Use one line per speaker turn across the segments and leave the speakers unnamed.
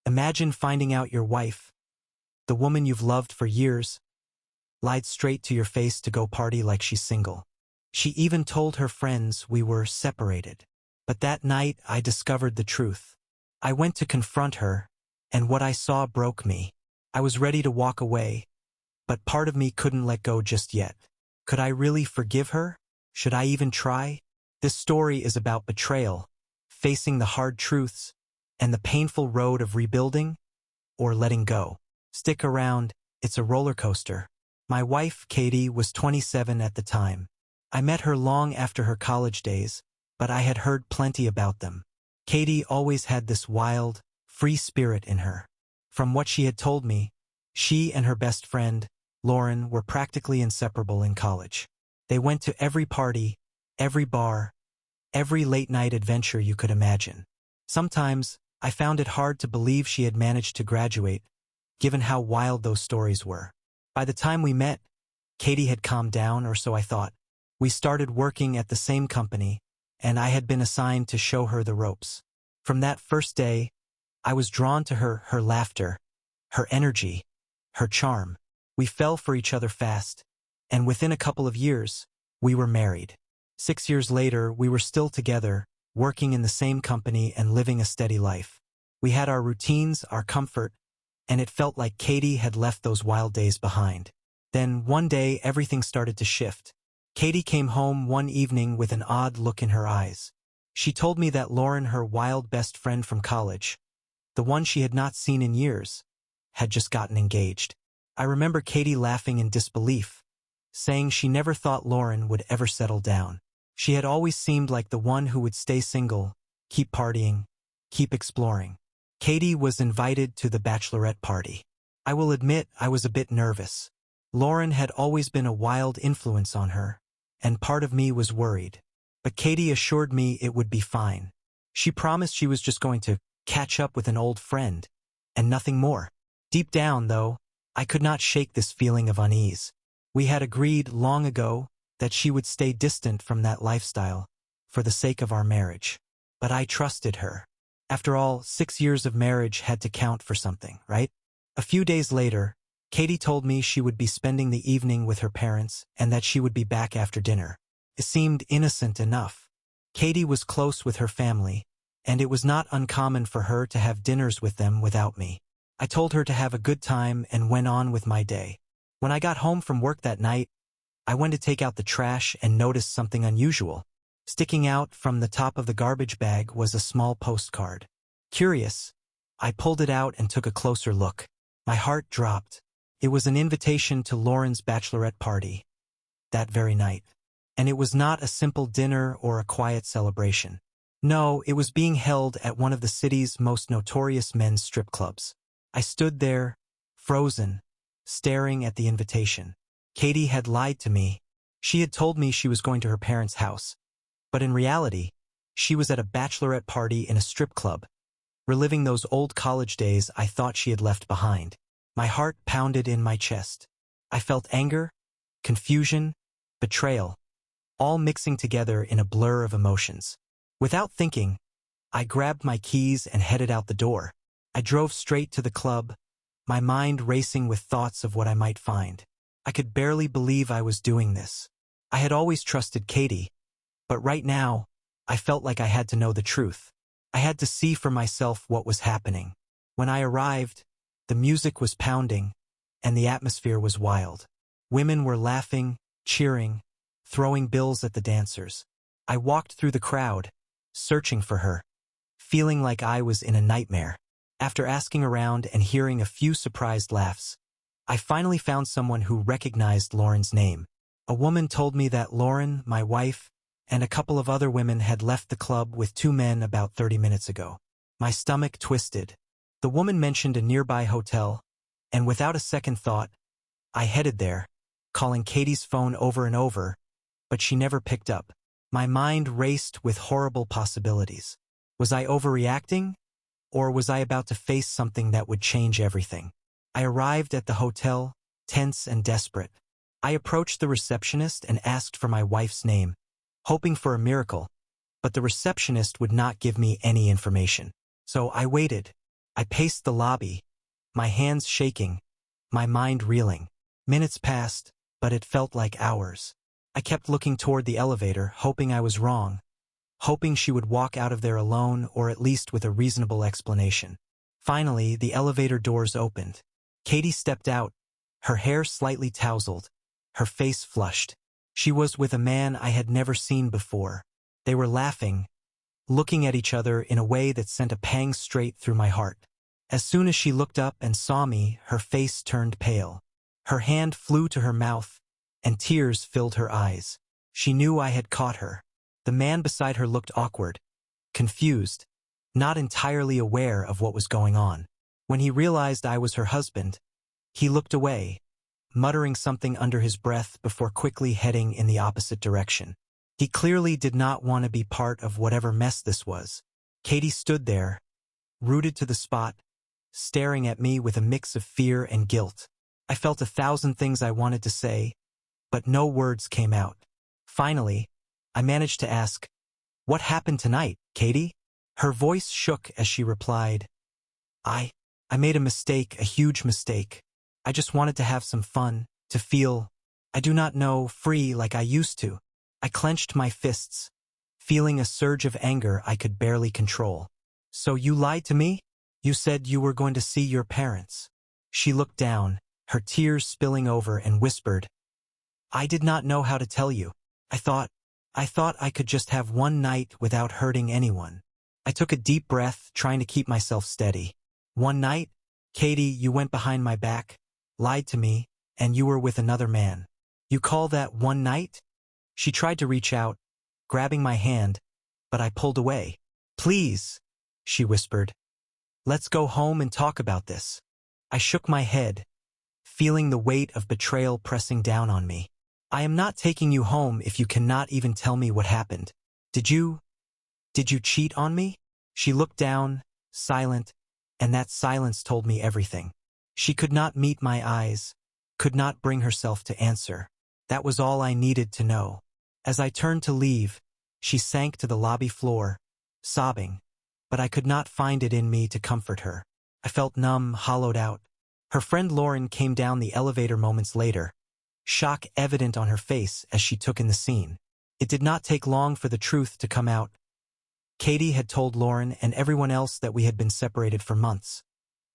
Imagine finding out your wife, the woman you've loved for years, lied straight to your face to go party like she's single. She even told her friends we were separated. But that night I discovered the truth. I went to confront her, and what I saw broke me. I was ready to walk away, but part of me couldn't let go just yet. Could I really forgive her? Should I even try? This story is about betrayal, facing the hard truths, and the painful road of rebuilding or letting go. Stick around, it's a roller coaster. My wife, Katie, was 27 at the time. I met her long after her college days, but I had heard plenty about them. Katie always had this wild, free spirit in her. From what she had told me, she and her best friend, Lauren, were practically inseparable in college. They went to every party, every bar, every late-night adventure you could imagine. Sometimes, I found it hard to believe she had managed to graduate, given how wild those stories were. By the time we met, Katie had calmed down, or so I thought. We started working at the same company, and I had been assigned to show her the ropes. From that first day, I was drawn to her laughter, her energy, her charm. We fell for each other fast, and within a couple of years, we were married. 6 years later, we were still together, working in the same company and living a steady life. We had our routines, our comfort, and it felt like Katie had left those wild days behind. Then, one day, everything started to shift. Katie came home one evening with an odd look in her eyes. She told me that Lauren, her wild best friend from college, the one she had not seen in years, had just gotten engaged. I remember Katie laughing in disbelief, saying she never thought Lauren would ever settle down. She had always seemed like the one who would stay single, keep partying, keep exploring. Katie was invited to the bachelorette party. I will admit I was a bit nervous. Lauren had always been a wild influence on her, and part of me was worried. But Katie assured me it would be fine. She promised she was just going to catch up with an old friend, and nothing more. Deep down, though, I could not shake this feeling of unease. We had agreed long ago that she would stay distant from that lifestyle for the sake of our marriage. But I trusted her. After all, 6 years of marriage had to count for something, right? A few days later, Katie told me she would be spending the evening with her parents and that she would be back after dinner. It seemed innocent enough. Katie was close with her family, and it was not uncommon for her to have dinners with them without me. I told her to have a good time and went on with my day. When I got home from work that night, I went to take out the trash and noticed something unusual. Sticking out from the top of the garbage bag was a small postcard. Curious, I pulled it out and took a closer look. My heart dropped. It was an invitation to Lauren's bachelorette party that very night. And it was not a simple dinner or a quiet celebration. No, it was being held at one of the city's most notorious men's strip clubs. I stood there, frozen, staring at the invitation. Katie had lied to me. She had told me she was going to her parents' house. But in reality, she was at a bachelorette party in a strip club, reliving those old college days I thought she had left behind. My heart pounded in my chest. I felt anger, confusion, betrayal, all mixing together in a blur of emotions. Without thinking, I grabbed my keys and headed out the door. I drove straight to the club, my mind racing with thoughts of what I might find. I could barely believe I was doing this. I had always trusted Katie, but right now, I felt like I had to know the truth. I had to see for myself what was happening. When I arrived, the music was pounding, and the atmosphere was wild. Women were laughing, cheering, throwing bills at the dancers. I walked through the crowd, searching for her, feeling like I was in a nightmare. After asking around and hearing a few surprised laughs, I finally found someone who recognized Lauren's name. A woman told me that Lauren, my wife, and a couple of other women had left the club with 2 men about 30 minutes ago. My stomach twisted. The woman mentioned a nearby hotel, and without a second thought, I headed there, calling Katie's phone over and over, but she never picked up. My mind raced with horrible possibilities. Was I overreacting? Or was I about to face something that would change everything? I arrived at the hotel, tense and desperate. I approached the receptionist and asked for my wife's name, hoping for a miracle, but the receptionist would not give me any information. So I waited. I paced the lobby, my hands shaking, my mind reeling. Minutes passed, but it felt like hours. I kept looking toward the elevator, hoping I was wrong, hoping she would walk out of there alone or at least with a reasonable explanation. Finally, the elevator doors opened. Katie stepped out, her hair slightly tousled, her face flushed. She was with a man I had never seen before. They were laughing, looking at each other in a way that sent a pang straight through my heart. As soon as she looked up and saw me, her face turned pale. Her hand flew to her mouth, and tears filled her eyes. She knew I had caught her. The man beside her looked awkward, confused, not entirely aware of what was going on. When he realized I was her husband, he looked away, muttering something under his breath before quickly heading in the opposite direction. He clearly did not want to be part of whatever mess this was. Katie stood there, rooted to the spot, staring at me with a mix of fear and guilt. I felt 1,000 things I wanted to say, but no words came out. Finally, I managed to ask, "What happened tonight, Katie?" Her voice shook as she replied, I made a mistake, a huge mistake. I just wanted to have some fun, to feel, I do not know, free like I used to." I clenched my fists, feeling a surge of anger I could barely control. "So you lied to me? You said you were going to see your parents." She looked down, her tears spilling over, and whispered, "I did not know how to tell you. I thought I could just have one night without hurting anyone." I took a deep breath, trying to keep myself steady. "One night? Katie, you went behind my back, lied to me, and you were with another man. You call that one night?" She tried to reach out, grabbing my hand, but I pulled away. "Please," she whispered. "Let's go home and talk about this." I shook my head, feeling the weight of betrayal pressing down on me. "I am not taking you home if you cannot even tell me what happened. Did you cheat on me?" She looked down, silent, and that silence told me everything. She could not meet my eyes, could not bring herself to answer. That was all I needed to know. As I turned to leave, she sank to the lobby floor, sobbing, but I could not find it in me to comfort her. I felt numb, hollowed out. Her friend Lauren came down the elevator moments later, shock evident on her face as she took in the scene. It did not take long for the truth to come out. Katie had told Lauren and everyone else that we had been separated for months,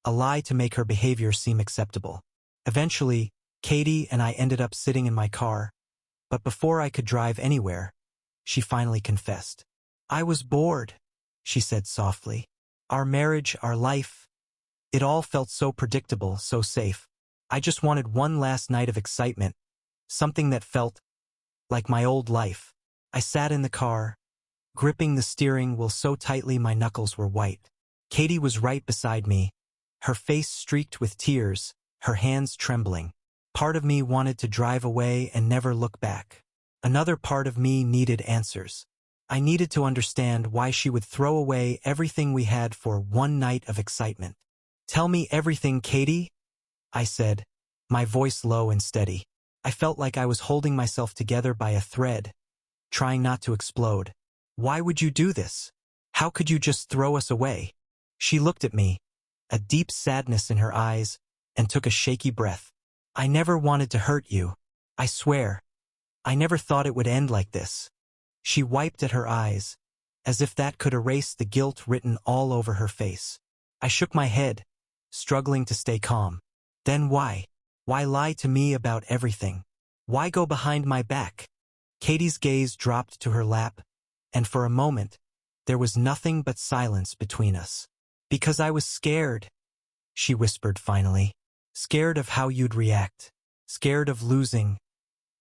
a lie to make her behavior seem acceptable. Eventually, Katie and I ended up sitting in my car, but before I could drive anywhere, she finally confessed. "I was bored," she said softly. "Our marriage, our life, it all felt so predictable, so safe. I just wanted one last night of excitement, something that felt like my old life." I sat in the car, gripping the steering wheel so tightly my knuckles were white. Katie was right beside me, her face streaked with tears, her hands trembling. Part of me wanted to drive away and never look back. Another part of me needed answers. I needed to understand why she would throw away everything we had for one night of excitement. "Tell me everything, Katie," I said, my voice low and steady. I felt like I was holding myself together by a thread, trying not to explode. "Why would you do this? How could you just throw us away?" She looked at me, a deep sadness in her eyes, and took a shaky breath. "I never wanted to hurt you. I swear. I never thought it would end like this." She wiped at her eyes, as if that could erase the guilt written all over her face. I shook my head, struggling to stay calm. "Then why? Why lie to me about everything? Why go behind my back?" Katie's gaze dropped to her lap, and for a moment, there was nothing but silence between us. "Because I was scared," she whispered finally. "Scared of how you'd react. Scared of losing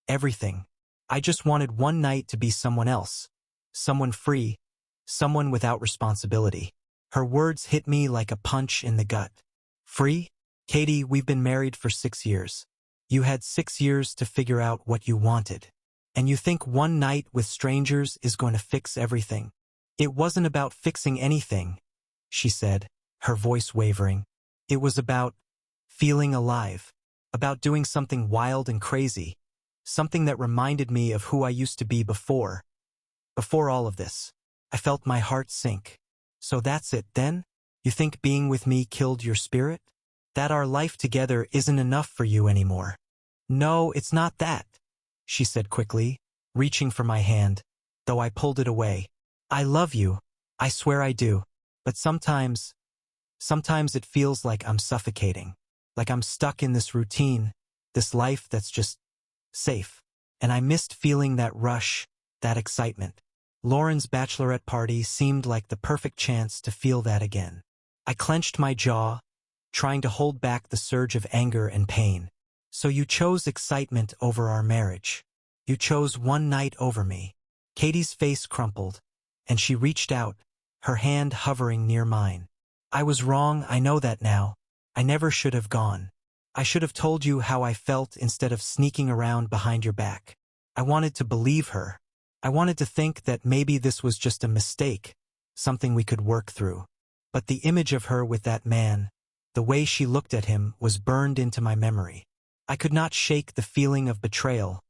everything. I just wanted one night to be someone else. Someone free. Someone without responsibility." Her words hit me like a punch in the gut. "Free? Katie, we've been married for 6 years. You had 6 years to figure out what you wanted. And you think one night with strangers is going to fix everything?" "It wasn't about fixing anything," she said, her voice wavering. "It was about feeling alive, about doing something wild and crazy, something that reminded me of who I used to be before all of this." I felt my heart sink. "So that's it, then?" You think being with me killed your spirit? That our life together isn't enough for you anymore? No, it's not that, she said quickly, reaching for my hand, though I pulled it away. I love you, I swear I do, but sometimes it feels like I'm suffocating, like I'm stuck in this routine, this life that's just safe. And I missed feeling that rush, that excitement. Lauren's bachelorette party seemed like the perfect chance to feel that again. I clenched my jaw, trying to hold back the surge of anger and pain. So you chose excitement over our marriage. You chose one night over me. Katie's face crumpled, and she reached out, her hand hovering near mine. I was wrong, I know that now. I never should have gone. I should have told you how I felt instead of sneaking around behind your back. I wanted to believe her. I wanted to think that maybe this was just a mistake, something we could work through. But the image of her with that man, the way she looked at him, was burned into my memory. I could not shake the feeling of betrayal,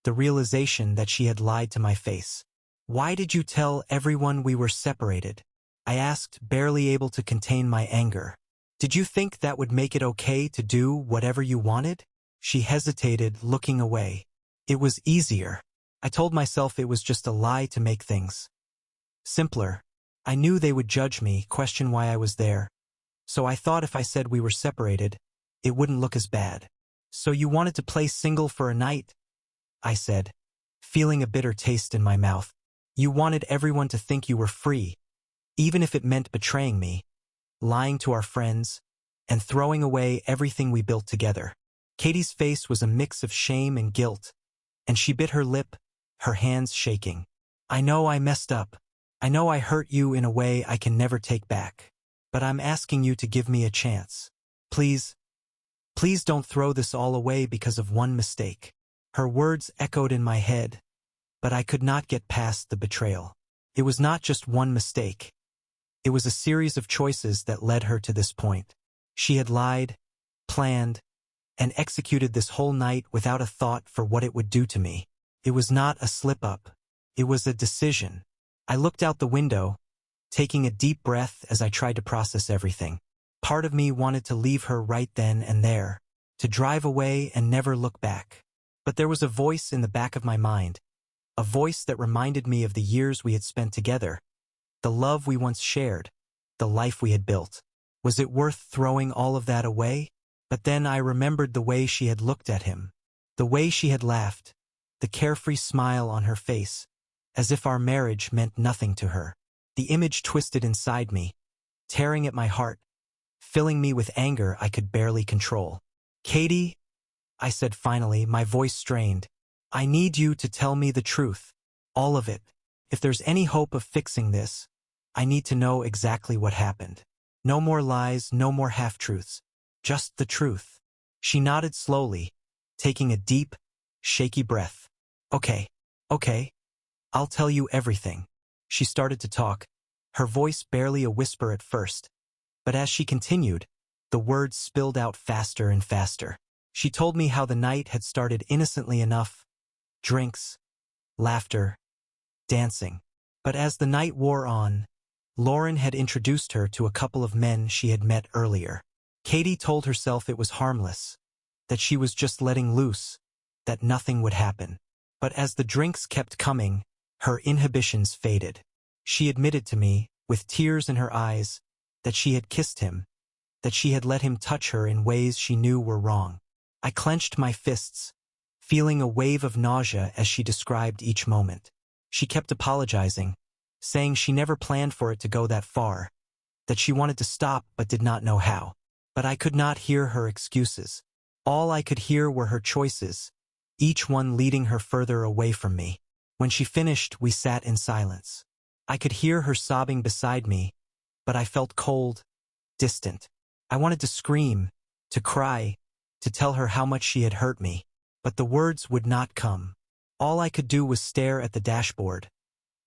the realization that she had lied to my face. Why did you tell everyone we were separated? I asked, barely able to contain my anger. Did you think that would make it okay to do whatever you wanted? She hesitated, looking away. It was easier. I told myself it was just a lie to make things simpler. I knew they would judge me, question why I was there. So I thought if I said we were separated, it wouldn't look as bad. So you wanted to play single for a night? I said, feeling a bitter taste in my mouth. You wanted everyone to think you were free, even if it meant betraying me, lying to our friends, and throwing away everything we built together. Katie's face was a mix of shame and guilt, and she bit her lip, her hands shaking. I know I messed up. I know I hurt you in a way I can never take back. But I'm asking you to give me a chance. Please, please don't throw this all away because of one mistake. Her words echoed in my head, but I could not get past the betrayal. It was not just one mistake. It was a series of choices that led her to this point. She had lied, planned, and executed this whole night without a thought for what it would do to me. It was not a slip-up. It was a decision. I looked out the window, taking a deep breath as I tried to process everything. Part of me wanted to leave her right then and there, to drive away and never look back. But there was a voice in the back of my mind, a voice that reminded me of the years we had spent together, the love we once shared, the life we had built. Was it worth throwing all of that away? But then I remembered the way she had looked at him, the way she had laughed, the carefree smile on her face, as if our marriage meant nothing to her. The image twisted inside me, tearing at my heart, filling me with anger I could barely control. Katie, I said finally, my voice strained, I need you to tell me the truth, all of it. If there's any hope of fixing this, I need to know exactly what happened. No more lies, no more half-truths, just the truth. She nodded slowly, taking a deep, shaky breath. Okay, I'll tell you everything. She started to talk, her voice barely a whisper at first. But as she continued, the words spilled out faster and faster. She told me how the night had started innocently enough. Drinks, laughter, dancing. But as the night wore on, Lauren had introduced her to a couple of men she had met earlier. Katie told herself it was harmless, that she was just letting loose, that nothing would happen. But as the drinks kept coming, her inhibitions faded. She admitted to me, with tears in her eyes, that she had kissed him, that she had let him touch her in ways she knew were wrong. I clenched my fists, feeling a wave of nausea as she described each moment. She kept apologizing, saying she never planned for it to go that far, that she wanted to stop but did not know how. But I could not hear her excuses. All I could hear were her choices, each one leading her further away from me. When she finished, we sat in silence. I could hear her sobbing beside me, but I felt cold, distant. I wanted to scream, to cry, to tell her how much she had hurt me, but the words would not come. All I could do was stare at the dashboard,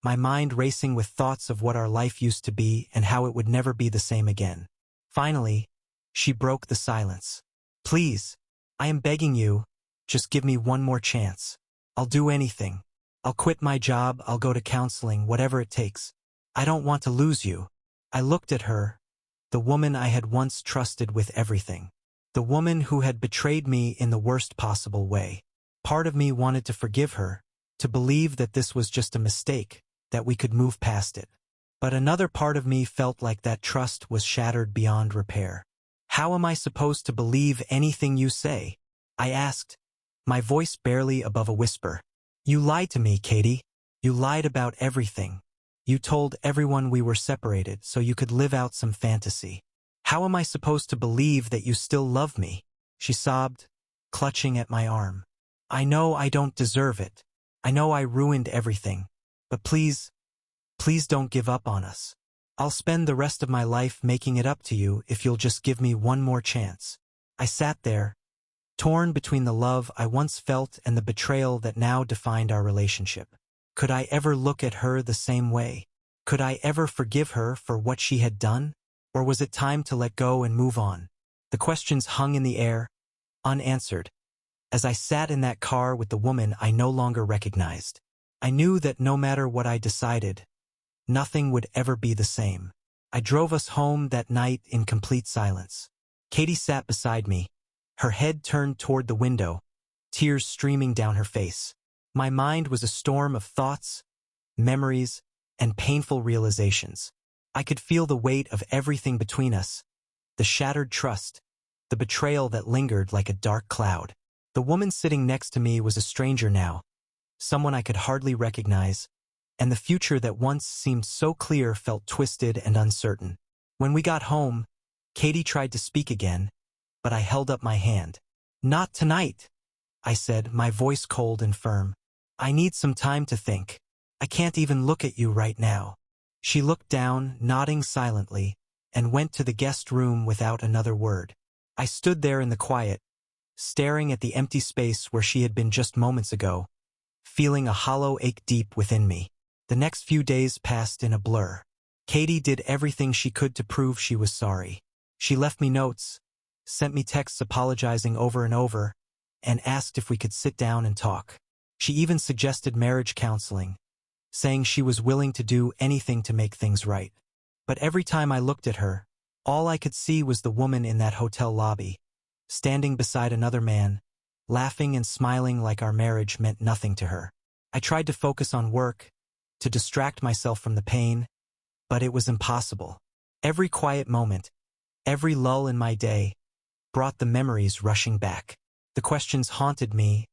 my mind racing with thoughts of what our life used to be and how it would never be the same again. Finally, she broke the silence. Please, I am begging you, just give me one more chance. I'll do anything. I'll quit my job, I'll go to counseling, whatever it takes. I don't want to lose you. I looked at her, The woman I had once trusted with everything. The woman who had betrayed me in the worst possible way. Part of me wanted to forgive her, to believe that this was just a mistake, that we could move past it. But another part of me felt like that trust was shattered beyond repair. How am I supposed to believe anything you say? I asked, my voice barely above a whisper. You lied to me, Katie. You lied about everything. You told everyone we were separated so you could live out some fantasy. How am I supposed to believe that you still love me? She sobbed, clutching at my arm. I know I don't deserve it. I know I ruined everything. But please don't give up on us. I'll spend the rest of my life making it up to you if you'll just give me one more chance. I sat there, torn between the love I once felt and the betrayal that now defined our relationship. Could I ever look at her the same way? Could I ever forgive her for what she had done? Or was it time to let go and move on? The questions hung in the air, unanswered, as I sat in that car with the woman I no longer recognized. I knew that no matter what I decided, nothing would ever be the same. I drove us home that night in complete silence. Katie sat beside me, her head turned toward the window, tears streaming down her face. My mind was a storm of thoughts, memories, and painful realizations. I could feel the weight of everything between us, the shattered trust, the betrayal that lingered like a dark cloud. The woman sitting next to me was a stranger now, someone I could hardly recognize, and the future that once seemed so clear felt twisted and uncertain. When we got home, Katie tried to speak again, but I held up my hand. Not tonight, I said, my voice cold and firm. I need some time to think. I can't even look at you right now. She looked down, nodding silently, and went to the guest room without another word. I stood there in the quiet, staring at the empty space where she had been just moments ago, feeling a hollow ache deep within me. The next few days passed in a blur. Katie did everything she could to prove she was sorry. She left me notes, sent me texts apologizing over and over, and asked if we could sit down and talk. She even suggested marriage counseling, saying she was willing to do anything to make things right. But every time I looked at her, all I could see was the woman in that hotel lobby, standing beside another man, laughing and smiling like our marriage meant nothing to her. I tried to focus on work, to distract myself from the pain, but it was impossible. Every quiet moment, every lull in my day, brought the memories rushing back. The questions haunted me,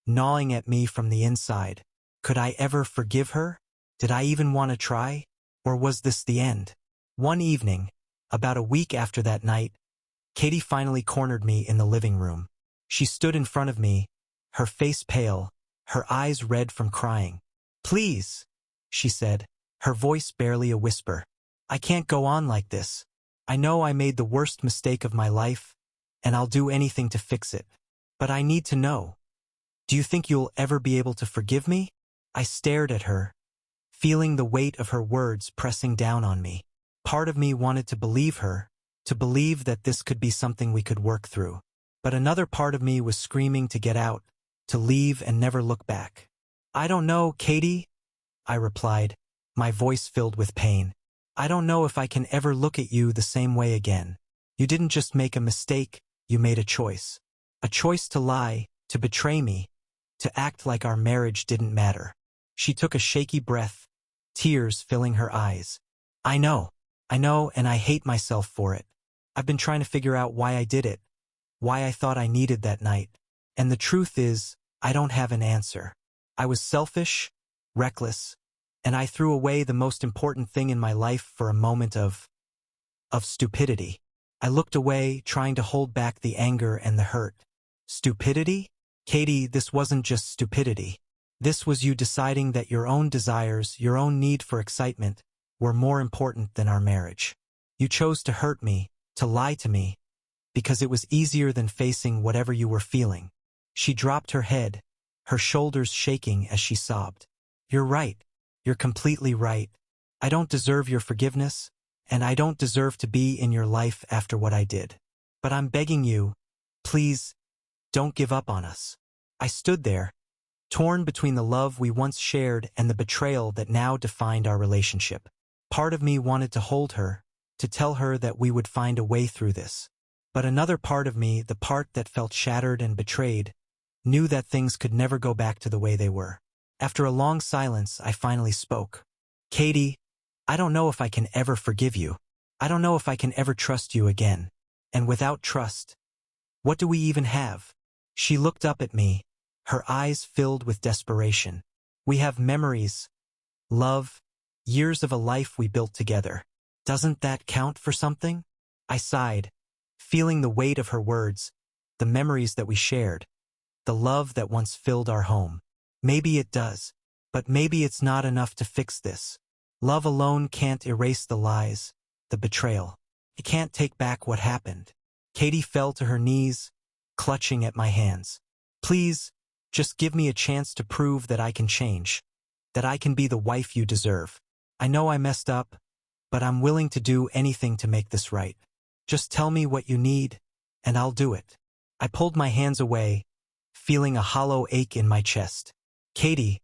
gnawing at me from the inside. Could I ever forgive her? Did I even want to try? Or was this the end? One evening, about a week after that night, Katie finally cornered me in the living room. She stood in front of me, her face pale, her eyes red from crying. Please, she said, her voice barely a whisper. I can't go on like this. I know I made the worst mistake of my life, and I'll do anything to fix it. But I need to know. Do you think you'll ever be able to forgive me? I stared at her, feeling the weight of her words pressing down on me. Part of me wanted to believe her, to believe that this could be something we could work through. But another part of me was screaming to get out, to leave and never look back. I don't know, Katie, I replied, my voice filled with pain. I don't know if I can ever look at you the same way again. You didn't just make a mistake, you made a choice. A choice to lie, to betray me, to act like our marriage didn't matter. She took a shaky breath, tears filling her eyes. I know, and I hate myself for it. I've been trying to figure out why I did it, why I thought I needed that night. And the truth is, I don't have an answer. I was selfish, reckless, and I threw away the most important thing in my life for a moment of stupidity. I looked away, trying to hold back the anger and the hurt. Stupidity? Katie, this wasn't just stupidity. This was you deciding that your own desires, your own need for excitement, were more important than our marriage. You chose to hurt me, to lie to me, because it was easier than facing whatever you were feeling. She dropped her head, her shoulders shaking as she sobbed. You're right. You're completely right. I don't deserve your forgiveness, and I don't deserve to be in your life after what I did. But I'm begging you, please, don't give up on us. I stood there, torn between the love we once shared and the betrayal that now defined our relationship. Part of me wanted to hold her, to tell her that we would find a way through this. But another part of me, the part that felt shattered and betrayed, knew that things could never go back to the way they were. After a long silence, I finally spoke. Katie, I don't know if I can ever forgive you. I don't know if I can ever trust you again. And without trust, what do we even have? She looked up at me, her eyes filled with desperation. We have memories, love, years of a life we built together. Doesn't that count for something? I sighed, feeling the weight of her words, the memories that we shared, the love that once filled our home. Maybe it does, but maybe it's not enough to fix this. Love alone can't erase the lies, the betrayal. It can't take back what happened. Katie fell to her knees, clutching at my hands. Please, just give me a chance to prove that I can change, that I can be the wife you deserve. I know I messed up, but I'm willing to do anything to make this right. Just tell me what you need, and I'll do it. I pulled my hands away, feeling a hollow ache in my chest. Katie,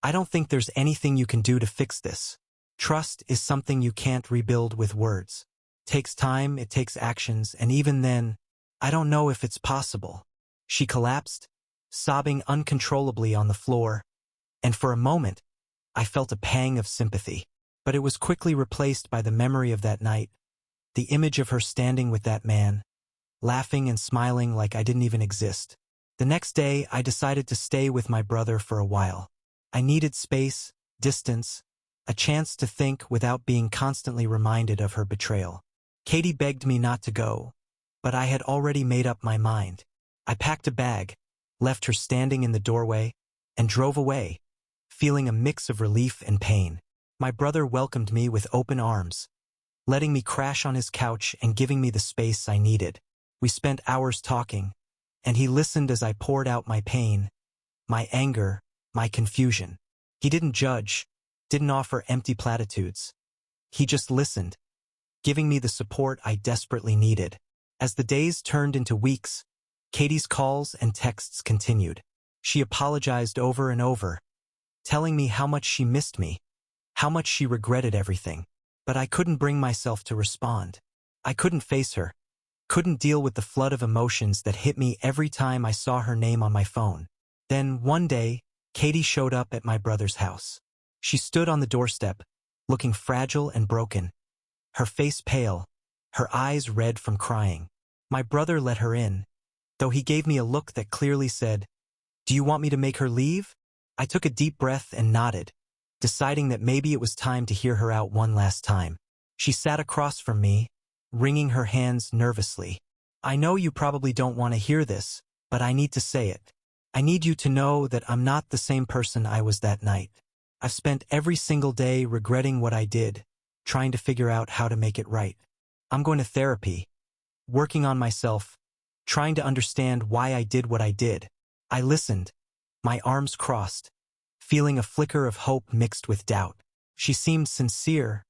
I don't think there's anything you can do to fix this. Trust is something you can't rebuild with words. It takes time, it takes actions, and even then, I don't know if it's possible. She collapsed, sobbing uncontrollably on the floor, and for a moment, I felt a pang of sympathy. But it was quickly replaced by the memory of that night, the image of her standing with that man, laughing and smiling like I didn't even exist. The next day, I decided to stay with my brother for a while. I needed space, distance, a chance to think without being constantly reminded of her betrayal. Katie begged me not to go, but I had already made up my mind. I packed a bag, left her standing in the doorway, and drove away, feeling a mix of relief and pain. My brother welcomed me with open arms, letting me crash on his couch and giving me the space I needed. We spent hours talking, and he listened as I poured out my pain, my anger, my confusion. He didn't judge, didn't offer empty platitudes. He just listened, giving me the support I desperately needed. As the days turned into weeks, Katie's calls and texts continued. She apologized over and over, telling me how much she missed me, how much she regretted everything. But I couldn't bring myself to respond. I couldn't face her, couldn't deal with the flood of emotions that hit me every time I saw her name on my phone. Then, one day, Katie showed up at my brother's house. She stood on the doorstep, looking fragile and broken, her face pale, her eyes red from crying. My brother let her in, though he gave me a look that clearly said, "Do you want me to make her leave?" I took a deep breath and nodded, deciding that maybe it was time to hear her out one last time. She sat across from me, wringing her hands nervously. "I know you probably don't want to hear this, but I need to say it. I need you to know that I'm not the same person I was that night. I've spent every single day regretting what I did, trying to figure out how to make it right. I'm going to therapy, working on myself, trying to understand why I did what I did." I listened, my arms crossed, feeling a flicker of hope mixed with doubt. She seemed sincere,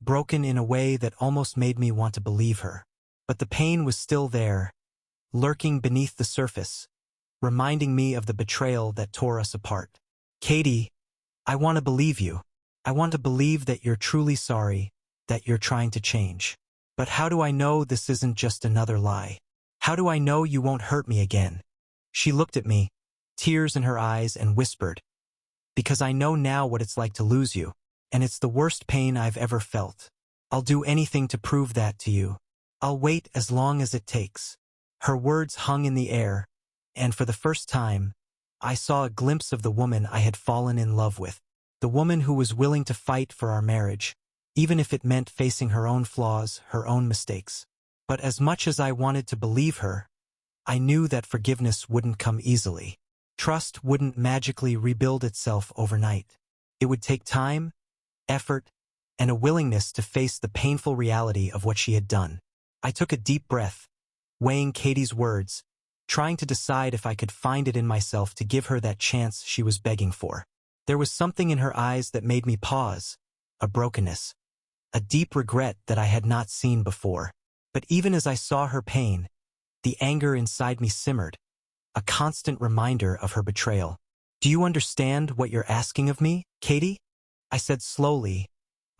broken in a way that almost made me want to believe her. But the pain was still there, lurking beneath the surface, reminding me of the betrayal that tore us apart. "Katie, I want to believe you. I want to believe that you're truly sorry, that you're trying to change. But how do I know this isn't just another lie? How do I know you won't hurt me again?" She looked at me, tears in her eyes, and whispered, "Because I know now what it's like to lose you, and it's the worst pain I've ever felt. I'll do anything to prove that to you. I'll wait as long as it takes." Her words hung in the air, and for the first time, I saw a glimpse of the woman I had fallen in love with, the woman who was willing to fight for our marriage, even if it meant facing her own flaws, her own mistakes. But as much as I wanted to believe her, I knew that forgiveness wouldn't come easily. Trust wouldn't magically rebuild itself overnight. It would take time, effort, and a willingness to face the painful reality of what she had done. I took a deep breath, weighing Katie's words, trying to decide if I could find it in myself to give her that chance she was begging for. There was something in her eyes that made me pause, a brokenness, a deep regret that I had not seen before. But even as I saw her pain, the anger inside me simmered, a constant reminder of her betrayal. "Do you understand what you're asking of me, Katie?" I said slowly,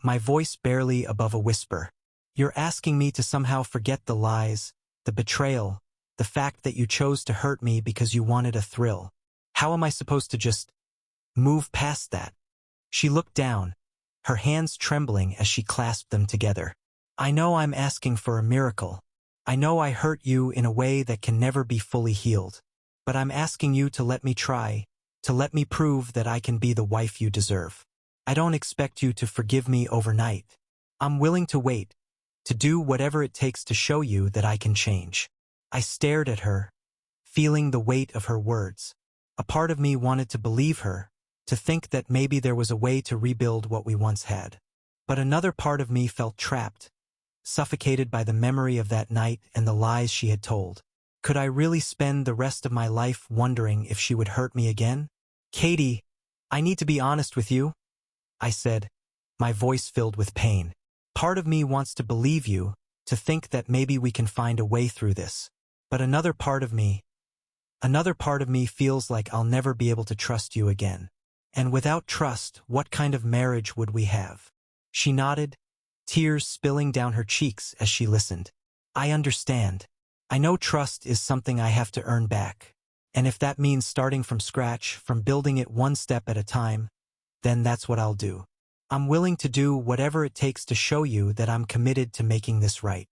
my voice barely above a whisper. You're asking me to somehow forget the lies, the betrayal, the fact that you chose to hurt me because you wanted a thrill. How am I supposed to just move past that? She looked down, her hands trembling as she clasped them together. I know I'm asking for a miracle. I know I hurt you in a way that can never be fully healed. But I'm asking you to let me try, to let me prove that I can be the wife you deserve. I don't expect you to forgive me overnight. I'm willing to wait, to do whatever it takes to show you that I can change. I stared at her, feeling the weight of her words. A part of me wanted to believe her, to think that maybe there was a way to rebuild what we once had. But another part of me felt trapped, suffocated by the memory of that night and the lies she had told. Could I really spend the rest of my life wondering if she would hurt me again? Katie, I need to be honest with you, I said, my voice filled with pain. Part of me wants to believe you, to think that maybe we can find a way through this. But another part of me feels like I'll never be able to trust you again. And without trust, what kind of marriage would we have? She nodded, tears spilling down her cheeks as she listened. I understand. I know trust is something I have to earn back. And if that means starting from scratch, from building it one step at a time, then that's what I'll do. I'm willing to do whatever it takes to show you that I'm committed to making this right.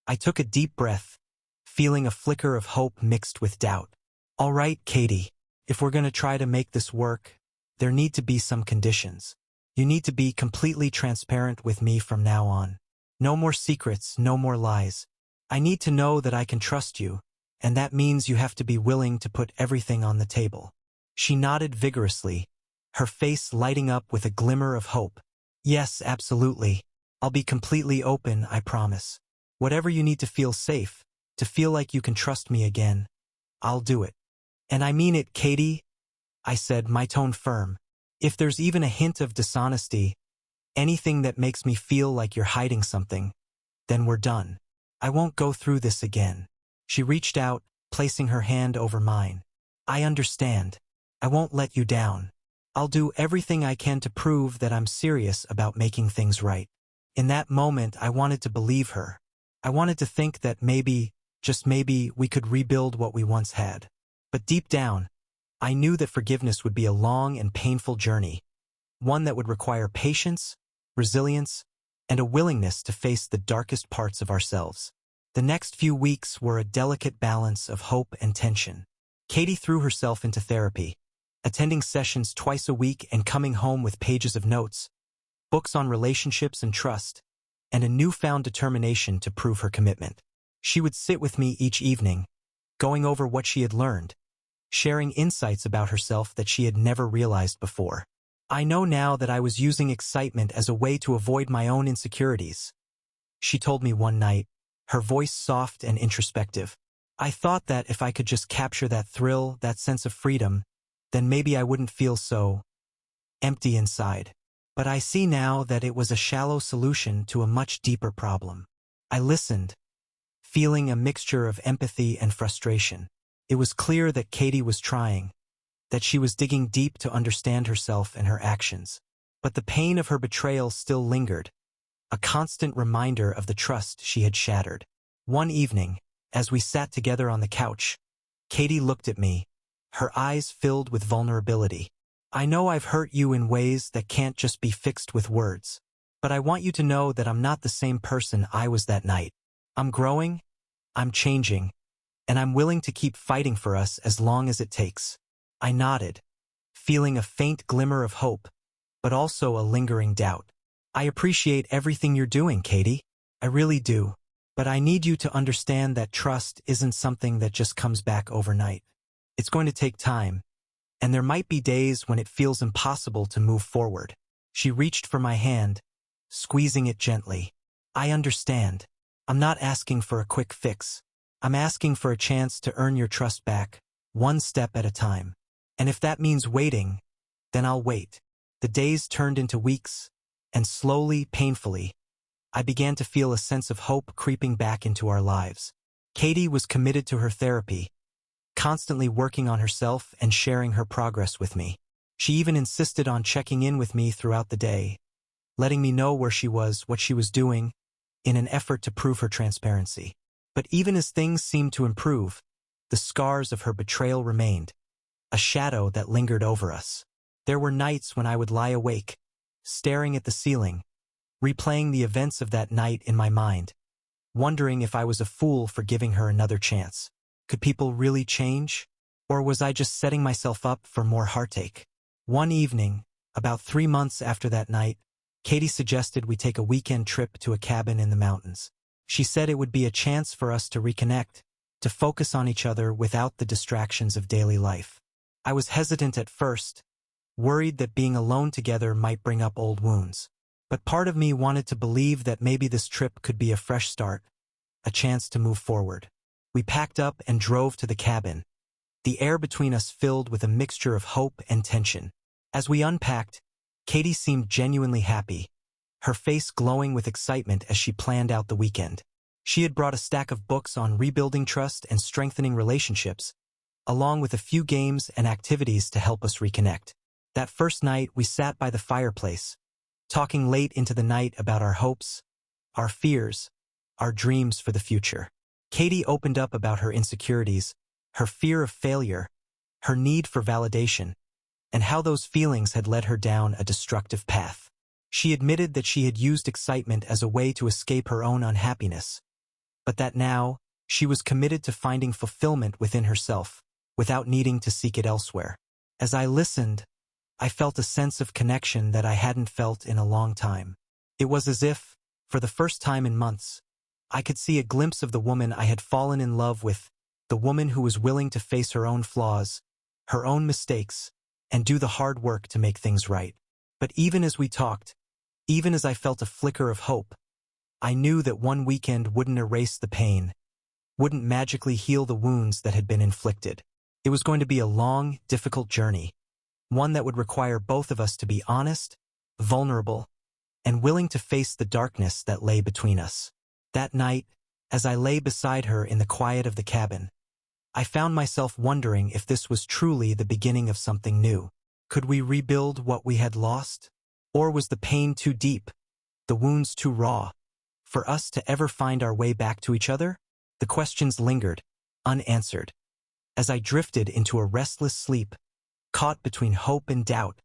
I took a deep breath, feeling a flicker of hope mixed with doubt. All right, Katie, if we're going to try to make this work, there need to be some conditions. You need to be completely transparent with me from now on. No more secrets, no more lies. I need to know that I can trust you, and that means you have to be willing to put everything on the table. She nodded vigorously, her face lighting up with a glimmer of hope. Yes, absolutely. I'll be completely open, I promise. Whatever you need to feel safe, to feel like you can trust me again, I'll do it. And I mean it, Katie, I said, my tone firm. If there's even a hint of dishonesty, anything that makes me feel like you're hiding something, then we're done. I won't go through this again. She reached out, placing her hand over mine. I understand. I won't let you down. I'll do everything I can to prove that I'm serious about making things right. In that moment, I wanted to believe her. I wanted to think that maybe, just maybe, we could rebuild what we once had. But deep down, I knew that forgiveness would be a long and painful journey, one that would require patience, resilience, and a willingness to face the darkest parts of ourselves. The next few weeks were a delicate balance of hope and tension. Katie threw herself into therapy, attending sessions twice a week and coming home with pages of notes, books on relationships and trust, and a newfound determination to prove her commitment. She would sit with me each evening, going over what she had learned, sharing insights about herself that she had never realized before. I know now that I was using excitement as a way to avoid my own insecurities. She told me one night, her voice soft and introspective. I thought that if I could just capture that thrill, that sense of freedom, then maybe I wouldn't feel so empty inside. But I see now that it was a shallow solution to a much deeper problem. I listened, feeling a mixture of empathy and frustration. It was clear that Katie was trying, that she was digging deep to understand herself and her actions. But the pain of her betrayal still lingered, a constant reminder of the trust she had shattered. One evening, as we sat together on the couch, Katie looked at me, her eyes filled with vulnerability. I know I've hurt you in ways that can't just be fixed with words, but I want you to know that I'm not the same person I was that night. I'm growing, I'm changing, and I'm willing to keep fighting for us as long as it takes. I nodded, feeling a faint glimmer of hope, but also a lingering doubt. I appreciate everything you're doing, Katie. I really do. But I need you to understand that trust isn't something that just comes back overnight. It's going to take time, and there might be days when it feels impossible to move forward. She reached for my hand, squeezing it gently. I understand. I'm not asking for a quick fix. I'm asking for a chance to earn your trust back, one step at a time. And if that means waiting, then I'll wait. The days turned into weeks, and slowly, painfully, I began to feel a sense of hope creeping back into our lives. Katie was committed to her therapy, constantly working on herself and sharing her progress with me. She even insisted on checking in with me throughout the day, letting me know where she was, what she was doing, in an effort to prove her transparency. But even as things seemed to improve, the scars of her betrayal remained, a shadow that lingered over us. There were nights when I would lie awake, staring at the ceiling, replaying the events of that night in my mind, wondering if I was a fool for giving her another chance. Could people really change? Or was I just setting myself up for more heartache? One evening, about 3 months after that night, Katie suggested we take a weekend trip to a cabin in the mountains. She said it would be a chance for us to reconnect, to focus on each other without the distractions of daily life. I was hesitant at first, worried that being alone together might bring up old wounds. But part of me wanted to believe that maybe this trip could be a fresh start, a chance to move forward. We packed up and drove to the cabin, the air between us filled with a mixture of hope and tension. As we unpacked, Katie seemed genuinely happy, her face glowing with excitement as she planned out the weekend. She had brought a stack of books on rebuilding trust and strengthening relationships, along with a few games and activities to help us reconnect. That first night, we sat by the fireplace, talking late into the night about our hopes, our fears, our dreams for the future. Katie opened up about her insecurities, her fear of failure, her need for validation, and how those feelings had led her down a destructive path. She admitted that she had used excitement as a way to escape her own unhappiness, but that now, she was committed to finding fulfillment within herself, without needing to seek it elsewhere. As I listened, I felt a sense of connection that I hadn't felt in a long time. It was as if, for the first time in months, I could see a glimpse of the woman I had fallen in love with, the woman who was willing to face her own flaws, her own mistakes, and do the hard work to make things right. But even as we talked, even as I felt a flicker of hope, I knew that one weekend wouldn't erase the pain, wouldn't magically heal the wounds that had been inflicted. It was going to be a long, difficult journey, one that would require both of us to be honest, vulnerable, and willing to face the darkness that lay between us. That night, as I lay beside her in the quiet of the cabin, I found myself wondering if this was truly the beginning of something new. Could we rebuild what we had lost? Or was the pain too deep, the wounds too raw, for us to ever find our way back to each other? The questions lingered, unanswered, as I drifted into a restless sleep, caught between hope and doubt,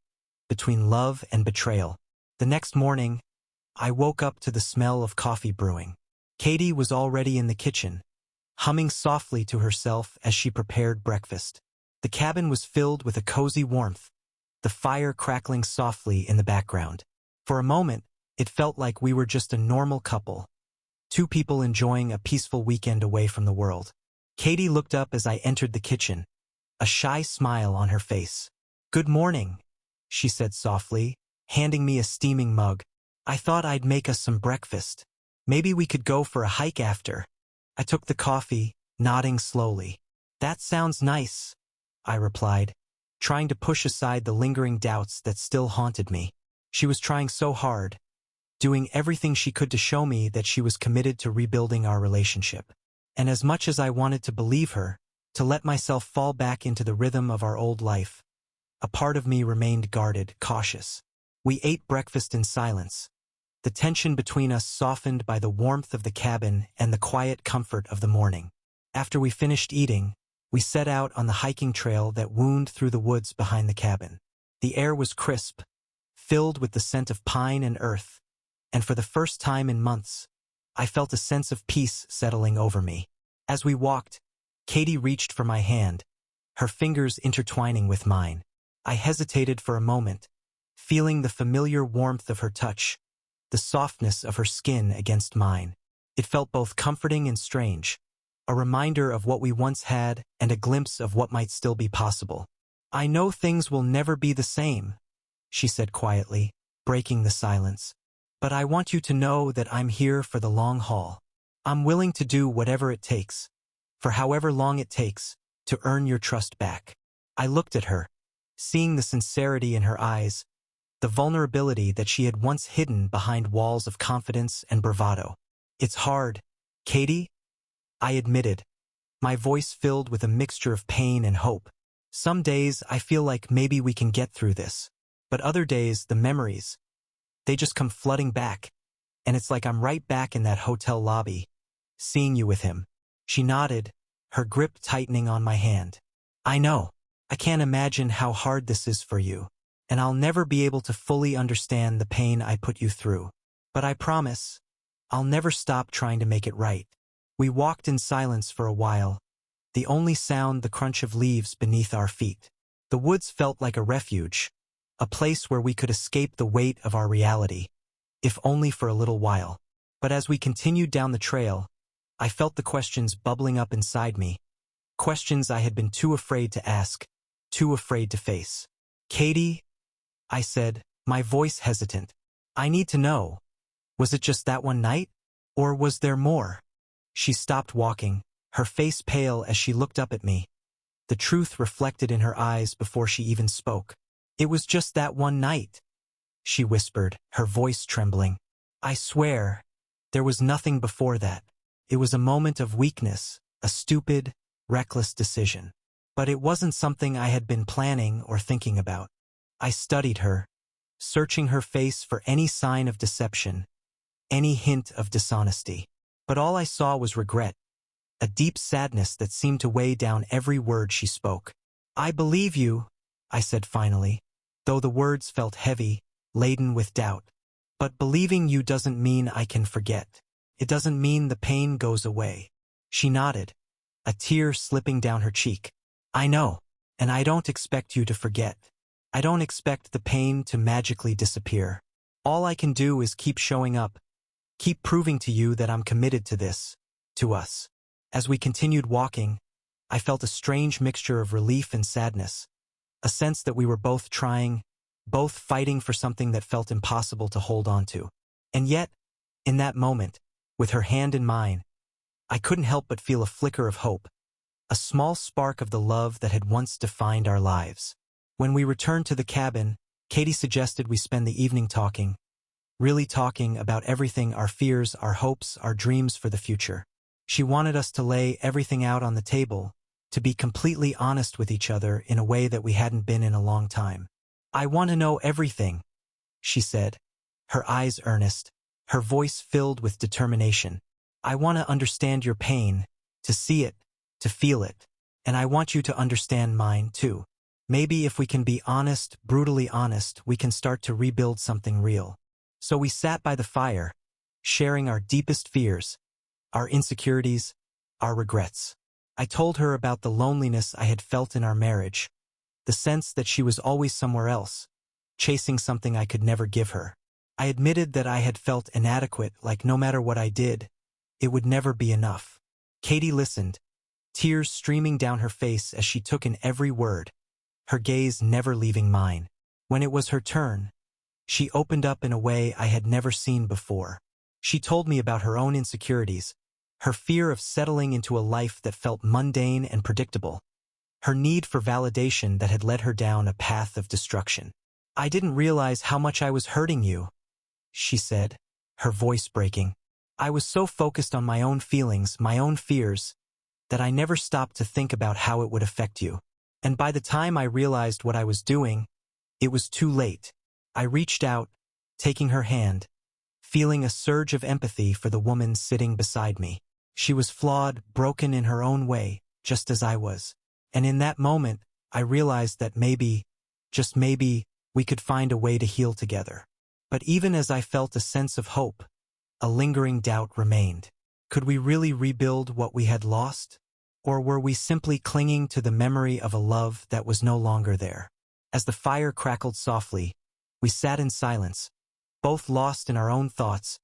between love and betrayal. The next morning, I woke up to the smell of coffee brewing. Katie was already in the kitchen, humming softly to herself as she prepared breakfast. The cabin was filled with a cozy warmth, the fire crackling softly in the background. For a moment, it felt like we were just a normal couple, two people enjoying a peaceful weekend away from the world. Katie looked up as I entered the kitchen, a shy smile on her face. "Good morning," she said softly, handing me a steaming mug. "I thought I'd make us some breakfast. Maybe we could go for a hike after." I took the coffee, nodding slowly. "That sounds nice," I replied, trying to push aside the lingering doubts that still haunted me. She was trying so hard, doing everything she could to show me that she was committed to rebuilding our relationship. And as much as I wanted to believe her, to let myself fall back into the rhythm of our old life, a part of me remained guarded, cautious. We ate breakfast in silence, the tension between us softened by the warmth of the cabin and the quiet comfort of the morning. After we finished eating, we set out on the hiking trail that wound through the woods behind the cabin. The air was crisp, filled with the scent of pine and earth, and for the first time in months, I felt a sense of peace settling over me. As we walked, Katie reached for my hand, her fingers intertwining with mine. I hesitated for a moment, feeling the familiar warmth of her touch, the softness of her skin against mine. It felt both comforting and strange, a reminder of what we once had and a glimpse of what might still be possible. "I know things will never be the same," she said quietly, breaking the silence. "But I want you to know that I'm here for the long haul. I'm willing to do whatever it takes, for however long it takes, to earn your trust back." I looked at her, seeing the sincerity in her eyes, the vulnerability that she had once hidden behind walls of confidence and bravado. "It's hard, Katie," I admitted, my voice filled with a mixture of pain and hope. "Some days I feel like maybe we can get through this, but other days the memories, they just come flooding back, and it's like I'm right back in that hotel lobby, seeing you with him." She nodded, her grip tightening on my hand. "I know. I can't imagine how hard this is for you, and I'll never be able to fully understand the pain I put you through. But I promise, I'll never stop trying to make it right." We walked in silence for a while, the only sound the crunch of leaves beneath our feet. The woods felt like a refuge, a place where we could escape the weight of our reality, if only for a little while. But as we continued down the trail, I felt the questions bubbling up inside me, questions I had been too afraid to ask, too afraid to face. "Katie," I said, my voice hesitant, "I need to know, was it just that one night? Or was there more?" She stopped walking, her face pale as she looked up at me, the truth reflected in her eyes before she even spoke. "It was just that one night," she whispered, her voice trembling. "I swear, there was nothing before that. It was a moment of weakness, a stupid, reckless decision. But it wasn't something I had been planning or thinking about." I studied her, searching her face for any sign of deception, any hint of dishonesty. But all I saw was regret, a deep sadness that seemed to weigh down every word she spoke. "I believe you," I said finally, though the words felt heavy, laden with doubt. "But believing you doesn't mean I can forget. It doesn't mean the pain goes away." She nodded, a tear slipping down her cheek. "I know, and I don't expect you to forget. I don't expect the pain to magically disappear. All I can do is keep showing up, keep proving to you that I'm committed to this, to us." As we continued walking, I felt a strange mixture of relief and sadness, a sense that we were both trying, both fighting for something that felt impossible to hold on to. And yet, in that moment, with her hand in mine, I couldn't help but feel a flicker of hope, a small spark of the love that had once defined our lives. When we returned to the cabin, Katie suggested we spend the evening talking, really talking about everything, our fears, our hopes, our dreams for the future. She wanted us to lay everything out on the table, to be completely honest with each other in a way that we hadn't been in a long time. "I want to know everything," she said, her eyes earnest, her voice filled with determination. "I want to understand your pain, to see it, to feel it, and I want you to understand mine too. Maybe if we can be honest, brutally honest, we can start to rebuild something real." So we sat by the fire, sharing our deepest fears, our insecurities, our regrets. I told her about the loneliness I had felt in our marriage, the sense that she was always somewhere else, chasing something I could never give her. I admitted that I had felt inadequate, like no matter what I did, it would never be enough. Katie listened, tears streaming down her face as she took in every word, her gaze never leaving mine. When it was her turn, she opened up in a way I had never seen before. She told me about her own insecurities, her fear of settling into a life that felt mundane and predictable, her need for validation that had led her down a path of destruction. "I didn't realize how much I was hurting you," she said, her voice breaking. "I was so focused on my own feelings, my own fears, that I never stopped to think about how it would affect you. And by the time I realized what I was doing, it was too late." I reached out, taking her hand, feeling a surge of empathy for the woman sitting beside me. She was flawed, broken in her own way, just as I was. And in that moment, I realized that maybe, just maybe, we could find a way to heal together. But even as I felt a sense of hope, a lingering doubt remained. Could we really rebuild what we had lost? Or were we simply clinging to the memory of a love that was no longer there? As the fire crackled softly, we sat in silence, both lost in our own thoughts,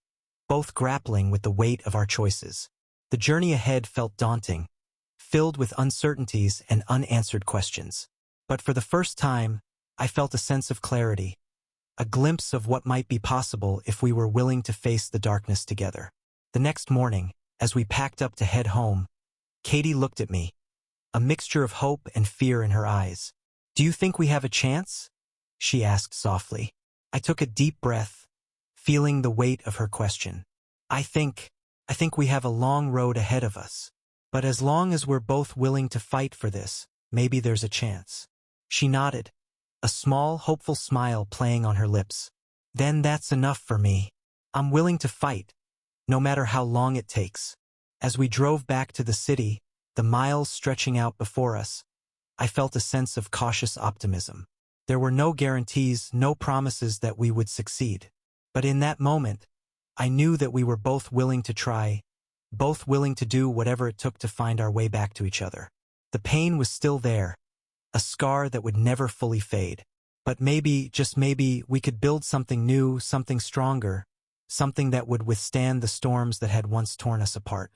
both grappling with the weight of our choices. The journey ahead felt daunting, filled with uncertainties and unanswered questions. But for the first time, I felt a sense of clarity, a glimpse of what might be possible if we were willing to face the darkness together. The next morning, as we packed up to head home, Katie looked at me, a mixture of hope and fear in her eyes. "Do you think we have a chance?" she asked softly. I took a deep breath, feeling the weight of her question. I think we have a long road ahead of us. But as long as we're both willing to fight for this, maybe there's a chance." She nodded, a small, hopeful smile playing on her lips. "Then that's enough for me," I'm willing to fight, no matter how long it takes. As we drove back to the city, the miles stretching out before us, I felt a sense of cautious optimism. There were no guarantees, no promises that we would succeed. But in that moment, I knew that we were both willing to try, both willing to do whatever it took to find our way back to each other. The pain was still there, a scar that would never fully fade. But maybe, just maybe, we could build something new, something stronger, something that would withstand the storms that had once torn us apart.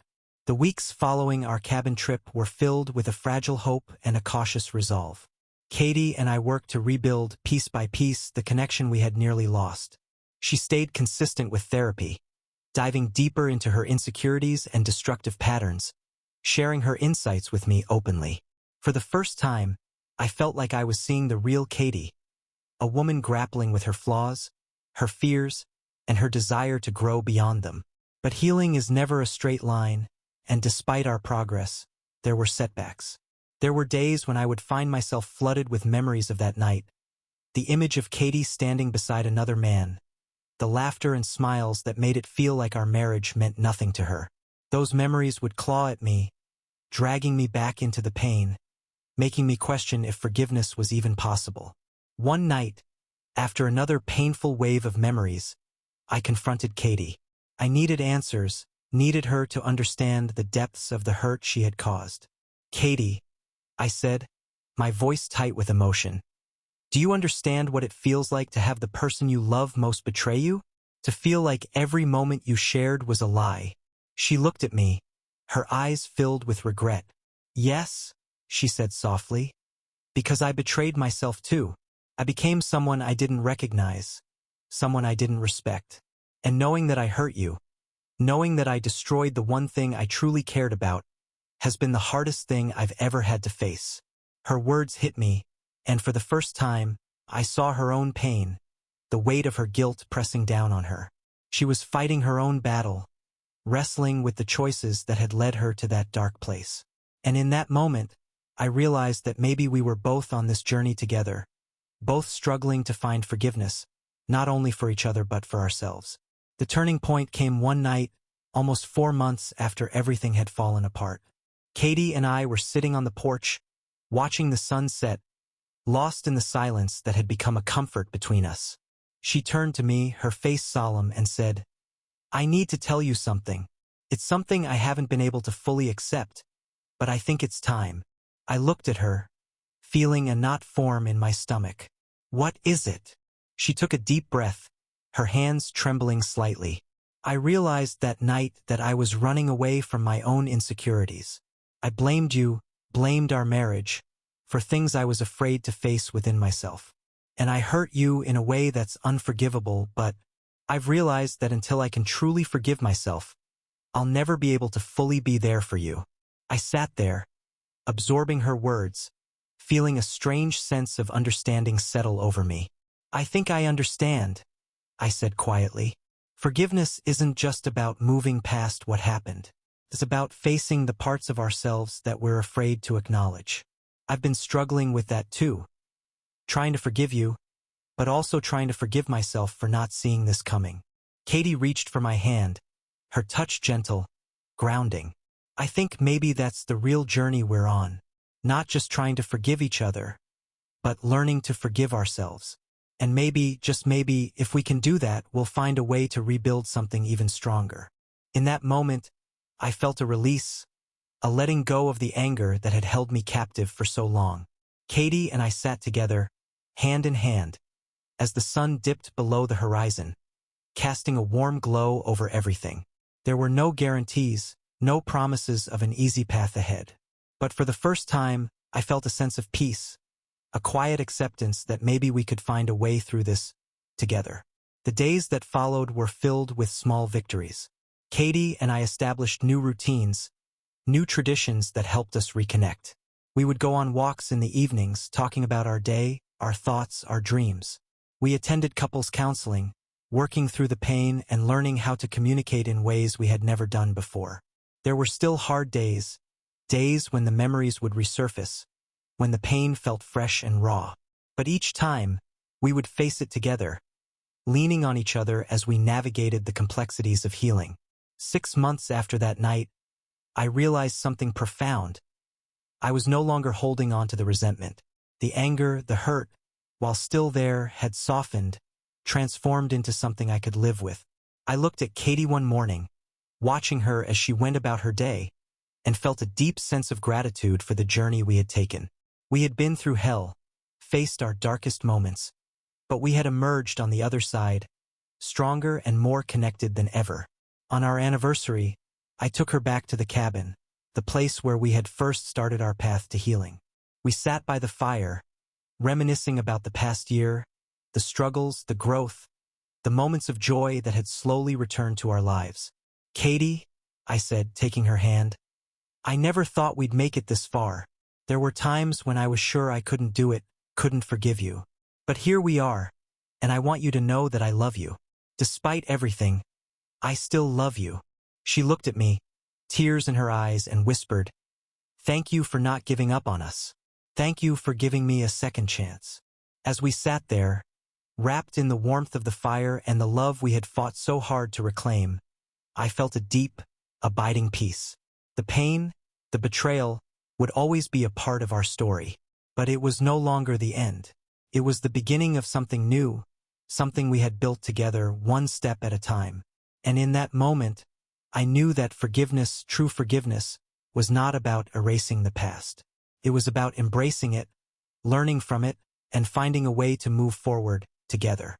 The weeks following our cabin trip were filled with a fragile hope and a cautious resolve. Katie and I worked to rebuild, piece by piece, the connection we had nearly lost. She stayed consistent with therapy, diving deeper into her insecurities and destructive patterns, sharing her insights with me openly. For the first time, I felt like I was seeing the real Katie, a woman grappling with her flaws, her fears, and her desire to grow beyond them. But healing is never a straight line, and despite our progress, there were setbacks. There were days when I would find myself flooded with memories of that night, the image of Katie standing beside another man, the laughter and smiles that made it feel like our marriage meant nothing to her. Those memories would claw at me, dragging me back into the pain, making me question if forgiveness was even possible. One night, after another painful wave of memories, I confronted Katie. I needed answers, needed her to understand the depths of the hurt she had caused. Katie, I said, my voice tight with emotion. Do you understand what it feels like to have the person you love most betray you? To feel like every moment you shared was a lie? She looked at me, her eyes filled with regret. Yes, she said softly, because I betrayed myself too. I became someone I didn't recognize, someone I didn't respect. And knowing that I hurt you, knowing that I destroyed the one thing I truly cared about, has been the hardest thing I've ever had to face. Her words hit me, and for the first time, I saw her own pain, the weight of her guilt pressing down on her. She was fighting her own battle, wrestling with the choices that had led her to that dark place. And in that moment, I realized that maybe we were both on this journey together, both struggling to find forgiveness, not only for each other but for ourselves. The turning point came one night, almost 4 months after everything had fallen apart. Katie and I were sitting on the porch, watching the sun set, lost in the silence that had become a comfort between us. She turned to me, her face solemn, and said, I need to tell you something. It's something I haven't been able to fully accept, but I think it's time. I looked at her, feeling a knot form in my stomach. What is it? She took a deep breath, her hands trembling slightly. I realized that night that I was running away from my own insecurities. I blamed you, blamed our marriage, for things I was afraid to face within myself. And I hurt you in a way that's unforgivable, but I've realized that until I can truly forgive myself, I'll never be able to fully be there for you. I sat there, absorbing her words, feeling a strange sense of understanding settle over me. I think I understand, I said quietly. Forgiveness isn't just about moving past what happened. It's about facing the parts of ourselves that we're afraid to acknowledge. I've been struggling with that too, trying to forgive you, but also trying to forgive myself for not seeing this coming. Katie reached for my hand, her touch gentle, grounding. I think maybe that's the real journey we're on, not just trying to forgive each other, but learning to forgive ourselves. And maybe, just maybe, if we can do that, we'll find a way to rebuild something even stronger. In that moment, I felt a release, a letting go of the anger that had held me captive for so long. Katie and I sat together, hand in hand, as the sun dipped below the horizon, casting a warm glow over everything. There were no guarantees, no promises of an easy path ahead. But for the first time, I felt a sense of peace, a quiet acceptance that maybe we could find a way through this together. The days that followed were filled with small victories. Katie and I established new routines, new traditions that helped us reconnect. We would go on walks in the evenings, talking about our day, our thoughts, our dreams. We attended couples counseling, working through the pain and learning how to communicate in ways we had never done before. There were still hard days, days when the memories would resurface, when the pain felt fresh and raw. But each time, we would face it together, leaning on each other as we navigated the complexities of healing. 6 months after that night, I realized something profound. I was no longer holding on to the resentment. The anger, the hurt, while still there, had softened, transformed into something I could live with. I looked at Katie one morning, watching her as she went about her day, and felt a deep sense of gratitude for the journey we had taken. We had been through hell, faced our darkest moments, but we had emerged on the other side, stronger and more connected than ever. On our anniversary, I took her back to the cabin, the place where we had first started our path to healing. We sat by the fire, reminiscing about the past year, the struggles, the growth, the moments of joy that had slowly returned to our lives. "Katie," I said, taking her hand, "I never thought we'd make it this far. There were times when I was sure I couldn't do it, couldn't forgive you. But here we are, and I want you to know that I love you. Despite everything, I still love you." She looked at me, tears in her eyes, and whispered, "Thank you for not giving up on us. Thank you for giving me a second chance." As we sat there, wrapped in the warmth of the fire and the love we had fought so hard to reclaim, I felt a deep, abiding peace. The pain, the betrayal, would always be a part of our story, but it was no longer the end. It was the beginning of something new, something we had built together one step at a time. And in that moment, I knew that forgiveness, true forgiveness, was not about erasing the past. It was about embracing it, learning from it, and finding a way to move forward together.